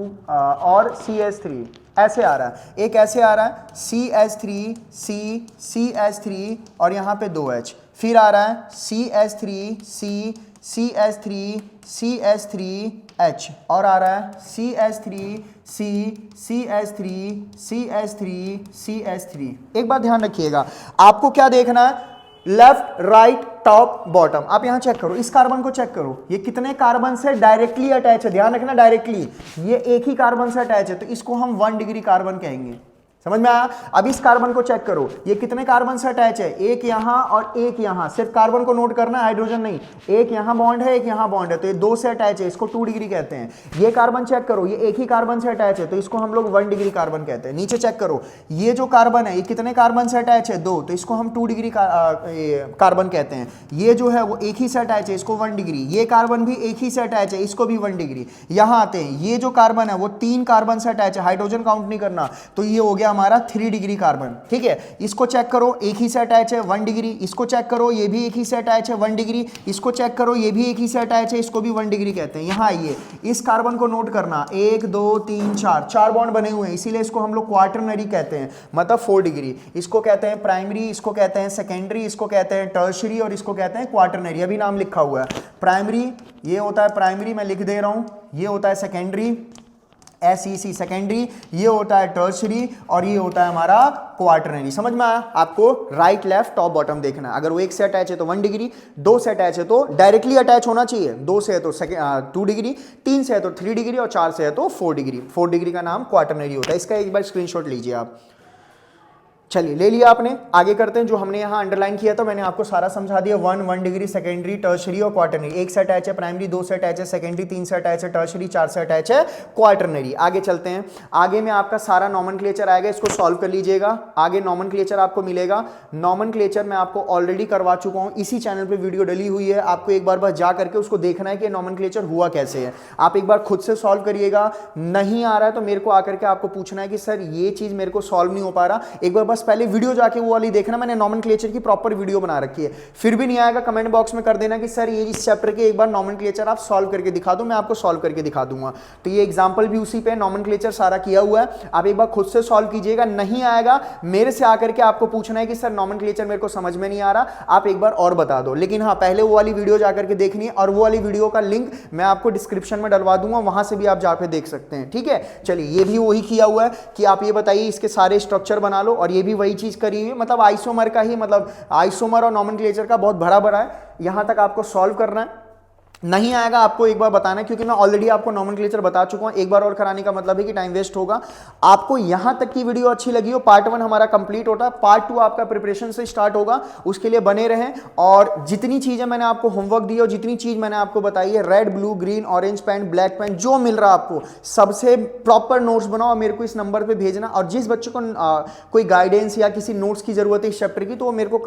और CH3 ऐसे आ रहा है, एक ऐसे आ रहा है CH3 CH3 और यहाँ पे 2H, फिर आ रहा है CH3 CH3 CH3H और आ रहा है CH3 CH3 CH3 एक बात ध्यान रखिएगा, आपको क्या देखना है, लेफ्ट राइट टॉप बॉटम। आप यहां चेक करो, इस कार्बन को चेक करो, ये कितने कार्बन से डायरेक्टली अटैच है, ध्यान रखना डायरेक्टली, ये एक ही कार्बन से अटैच है तो इसको हम 1 डिग्री कार्बन कहेंगे। समझ में आया। अब इस कार्बन को चेक करो, ये कितने कार्बन से अटैच है, एक यहां और एक यहां, सिर्फ कार्बन को नोट करना है, हाइड्रोजन नहीं, एक यहां बॉन्ड है एक यहां बॉन्ड है तो ये 2 से अटैच है, इसको 2 डिग्री कहते हैं। ये कार्बन चेक करो, ये एक ही कार्बन से अटैच है तो इसको हम लोग 1 डिग्री कार्बन कहते हैं। नीचे चेक करो, ये जो कार्बन है ये कितने कार्बन से अटैच है, 2, तो इसको हम 2 डिग्री कार्बन कहते हैं। ये जो है वो एक ही से अटैच है, इसको 1 डिग्री, ये कार्बन भी एक ही से अटैच है, इसको भी 1 डिग्री। यहां आते हैं, ये जो कार्बन है वो 3 कार्बन से अटैच है, हाइड्रोजन काउंट नहीं करना, तो ये हो गया हमारा 3 डिग्री कार्बन। ठीक है, इसको चेक करो, एक ही से अटैच है 1 डिग्री, इसको चेक करो, ये भी एक ही से अटैच है 1 डिग्री, इसको चेक करो, ये भी एक ही से अटैच है, इसको भी 1 डिग्री कहते हैं। यहां आइए, इस कार्बन को नोट करना, 1 2 3 4 बॉन्ड बने हुए हैं, इसीलिए इसको हम लोग क्वार्टरनरी कहते हैं, मतलब 4 डिग्री। इसको कहते हैं प्राइमरी, इसको कहते हैं सेकेंडरी, इसको कहते हैं टर्शियरी और इसको कहते हैं क्वार्टरनरी। अभी नाम लिखा हुआ है, प्राइमरी ये होता है प्राइमरी, मैं लिख दे रहा हूं, ये होता है सेकेंडरी SEC सेकेंडरी, ये होता है टर्शियरी और ये होता है हमारा क्वार्टरनरी। समझ में आया। आपको राइट लेफ्ट टॉप बॉटम देखना है, अगर वो 1 से अटैच है तो 1 डिग्री, 2 से अटैच है तो डायरेक्टली अटैच होना चाहिए, 2 से है तो 2 डिग्री, 3 से है तो 3 डिग्री और 4 से है तो 4 डिग्री। 4 डिग्री का नाम क्वार्टरनरी होता है। इसका एक बार स्क्रीनशॉट लीजिए आप। चलिए ले लिया आपने, आगे करते हैं। जो हमने यहाँ अंडरलाइन किया था मैंने आपको सारा समझा दिया। 1 डिग्री, सेकेंडरी, टर्शरी और क्वार्टरनरी। 1 से अटैच है प्राइमरी, 2 से अटैच है सेकेंडरी, 3 से अटैच है टर्शरी, 4 से अटैच है क्वार्टरनरी। आगे चलते हैं, आगे में आपका सारा नॉमेनक्लेचर आएगा, इसको सॉल्व कर लीजिएगा। आगे नॉमेनक्लेचर आपको मिलेगा। नॉमेनक्लेचर मैं आपको ऑलरेडी करवा चुका हूँ, इसी चैनल पर वीडियो डली हुई है, आपको एक बार बस जा करके उसको देखना है कि नॉमेनक्लेचर हुआ कैसे है। आप एक बार खुद से सॉल्व करिएगा, नहीं आ रहा है तो मेरे को आकर के आपको पूछना है कि सर ये चीज मेरे को सॉल्व नहीं हो पा रहा। एक बार बस पहले वीडियो जाके वो वाली देखना, मैंने नॉमेनक्लेचर की प्रॉपर वीडियो बना रखी है। फिर भी नहीं आएगा कमेंट बॉक्स में कर देना कि सर ये इस चैप्टर के एक बार नॉमेनक्लेचर आप सॉल्व करके दिखा दो, मैं आपको सॉल्व करके दिखा दूंगा। तो ये एग्जांपल भी उसी पे नॉमेनक्लेचर सारा किया हुआ है, आप एक बार खुद से सॉल्व कीजिएगा। नहीं आएगा मेरे से आकर के आपको पूछना है कि सर नॉमेनक्लेचर मेरे को समझ में नहीं आ रहा, आप एक बार और बता दो। लेकिन हाँ, पहले वो वाली वीडियो जाकर के देखनी है, और वो वाली वीडियो का लिंक मैं आपको डिस्क्रिप्शन में डलवा दूंगा, वहां से भी आप जाकर देख सकते हैं। ठीक है, चलिए ये भी वही किया हुआ है कि आप ये बताइए इसके सारे स्ट्रक्चर बना लो, और ये भी वही चीज करी हुई, मतलब आइसोमर का ही, मतलब आइसोमर और नॉमेनक्लेचर का बहुत भरा भरा है। यहां तक आपको सॉल्व करना है। नहीं आएगा आपको एक बार बताना है, क्योंकि मैं ऑलरेडी आपको नॉमेनक्लेचर बता चुका हूं। एक बार और कराने का मतलब है कि टाइम वेस्ट होगा। आपको यहां तक की वीडियो अच्छी लगी हो, पार्ट 1 हमारा कंप्लीट होता है, पार्ट 2 आपका प्रिपरेशन से स्टार्ट होगा, उसके लिए बने रहें। और जितनी चीजें मैंने आपको होमवर्क दी और जितनी चीज मैंने आपको बताई है, red, blue, green, orange pen, black pen, जो मिल रहा है आपको, सबसे प्रॉपर नोट्स बनाओ और मेरे को इस नंबर पर भेजना। और जिस बच्चे को कोई गाइडेंस या किसी नोट्स की जरूरत है इस चैप्टर की, तो वो मेरे को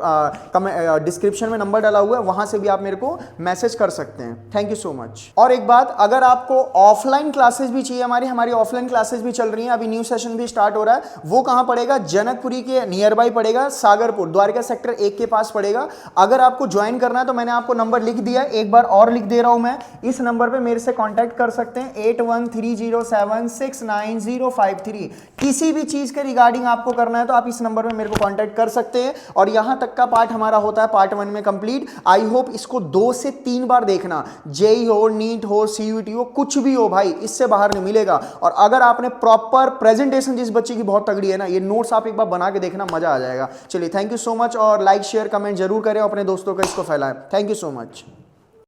डिस्क्रिप्शन में नंबर डाला हुआ है, वहां से भी आप मेरे को मैसेज कर सकते हैं। Thank you so much. और एक बात, अगर आपको ऑफलाइन क्लासेस भी चाहिए, हमारी ऑफलाइन क्लासेस भी चल रही हैं, अभी न्यू सेशन भी स्टार्ट हो रहा है। वो कहां पड़ेगा? जनकपुरी के नियर बाय पड़ेगा, सागरपुर, द्वारका सेक्टर 1 के पास पड़ेगा। अगर आपको ज्वाइन करना है तो मैंने आपको नंबर लिख दिया है, एक बार और लिख दे रहा हूं मैं। इस नंबर पे मेरे से कांटेक्ट कर सकते हैं, 8130769053। किसी भी चीज के रिगार्डिंग आपको करना है तो आप इस नंबर पे मेरे को कांटेक्ट कर सकते हैं। और यहां तक का पार्ट हमारा होता है पार्ट 1 में कंप्लीट। आई होप इसको 2 से 3 बार देखना, जेई हो, नीट हो, सीयूटी हो, कुछ भी हो भाई, इससे बाहर नहीं मिलेगा। और अगर आपने प्रॉपर प्रेजेंटेशन, जिस बच्चे की बहुत तगड़ी है ना, ये नोट्स आप एक बार बना के देखना, मजा आ जाएगा। चलिए थैंक यू सो मच, और लाइक शेयर कमेंट जरूर करें, अपने दोस्तों को इसको फैलाएं। Thank you so much.